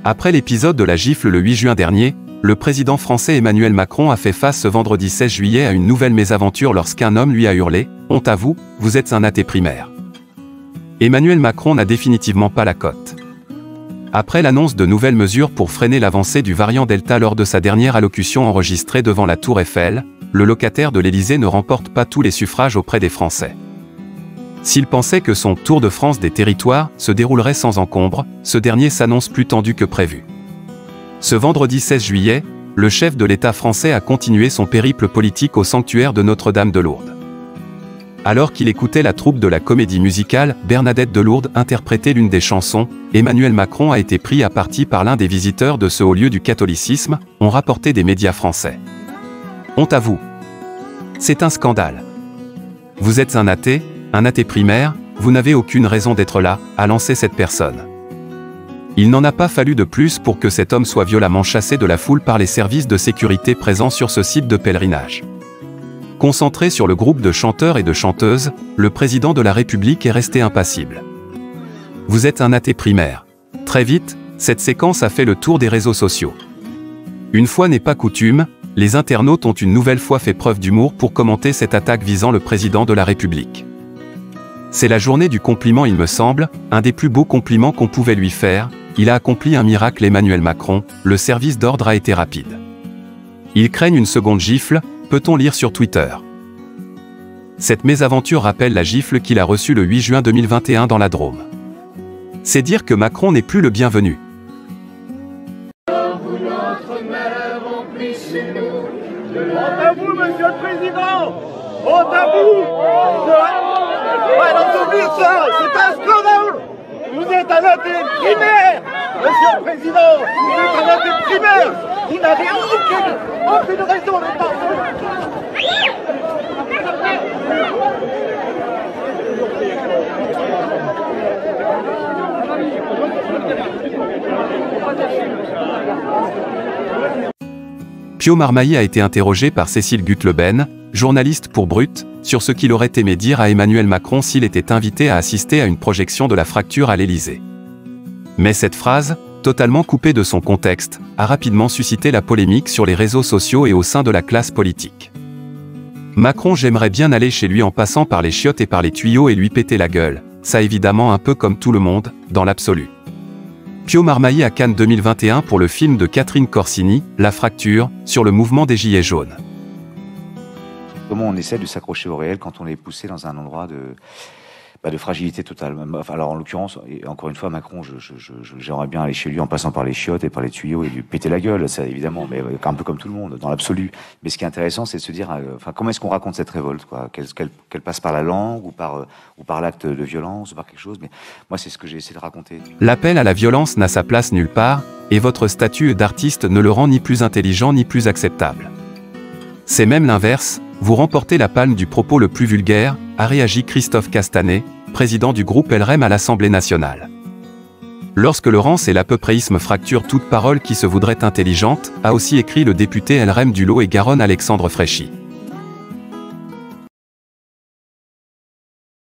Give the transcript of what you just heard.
Après l'épisode de la gifle le 8 juin dernier, le président français Emmanuel Macron a fait face ce vendredi 16 juillet à une nouvelle mésaventure lorsqu'un homme lui a hurlé « Honte à vous, vous êtes un athée primaire ». Emmanuel Macron n'a définitivement pas la cote. Après l'annonce de nouvelles mesures pour freiner l'avancée du variant Delta lors de sa dernière allocution enregistrée devant la Tour Eiffel, le locataire de l'Élysée ne remporte pas tous les suffrages auprès des Français. S'il pensait que son Tour de France des territoires se déroulerait sans encombre, ce dernier s'annonce plus tendu que prévu. Ce vendredi 16 juillet, le chef de l'État français a continué son périple politique au sanctuaire de Notre-Dame de Lourdes. Alors qu'il écoutait la troupe de la comédie musicale Bernadette de Lourdes interpréter l'une des chansons, Emmanuel Macron a été pris à partie par l'un des visiteurs de ce haut lieu du catholicisme, ont rapporté des médias français. Honte à vous. C'est un scandale. Vous êtes un athée primaire, vous n'avez aucune raison d'être là, a lancé cette personne. Il n'en a pas fallu de plus pour que cet homme soit violemment chassé de la foule par les services de sécurité présents sur ce site de pèlerinage. Concentré sur le groupe de chanteurs et de chanteuses, le président de la République est resté impassible. Vous êtes un athée primaire. Très vite, cette séquence a fait le tour des réseaux sociaux. Une fois n'est pas coutume, les internautes ont une nouvelle fois fait preuve d'humour pour commenter cette attaque visant le président de la République. C'est la journée du compliment, il me semble, un des plus beaux compliments qu'on pouvait lui faire. Il a accompli un miracle. Emmanuel Macron, le service d'ordre a été rapide. Ils craignent une seconde gifle, peut-on lire sur Twitter. Cette mésaventure rappelle la gifle qu'il a reçue le 8 juin 2021 dans la Drôme. C'est dire que Macron n'est plus le bienvenu. Honte à vous, monsieur le président! Honte à vous! Ouais, non, dire ça! C'est un scandale! Vous êtes un athée primaire! Monsieur le président! Vous êtes un athée primaire! Vous n'avez aucune raison d'être là! Pio Marmaille a été interrogé par Cécile Gutleben, journaliste pour Brut, sur ce qu'il aurait aimé dire à Emmanuel Macron s'il était invité à assister à une projection de La Fracture à l'Élysée. Mais cette phrase, totalement coupée de son contexte, a rapidement suscité la polémique sur les réseaux sociaux et au sein de la classe politique. Macron, j'aimerais bien aller chez lui en passant par les chiottes et par les tuyaux et lui péter la gueule, ça évidemment un peu comme tout le monde, dans l'absolu. Pio Marmaille à Cannes 2021 pour le film de Catherine Corsini, La Fracture, sur le mouvement des Gilets jaunes. Comment on essaie de s'accrocher au réel quand on est poussé dans un endroit de fragilité totale. Alors en l'occurrence, et encore une fois, Macron, j'aimerais bien aller chez lui en passant par les chiottes et par les tuyaux et lui péter la gueule, ça évidemment, mais un peu comme tout le monde, dans l'absolu. Mais ce qui est intéressant, c'est de se dire, comment est-ce qu'on raconte cette révolte, quoi, qu'elle passe par la langue ou par l'acte de violence ou par quelque chose. Mais moi, c'est ce que j'ai essayé de raconter. L'appel à la violence n'a sa place nulle part, et votre statut d'artiste ne le rend ni plus intelligent ni plus acceptable. C'est même l'inverse. Vous remportez la palme du propos le plus vulgaire, a réagi Christophe Castanet, président du groupe LREM à l'Assemblée nationale. Lorsque le rance et l'apeuréisme fracturent toute parole qui se voudrait intelligente, a aussi écrit le député LREM du Lot-et-Garonne Alexandre Fréchy.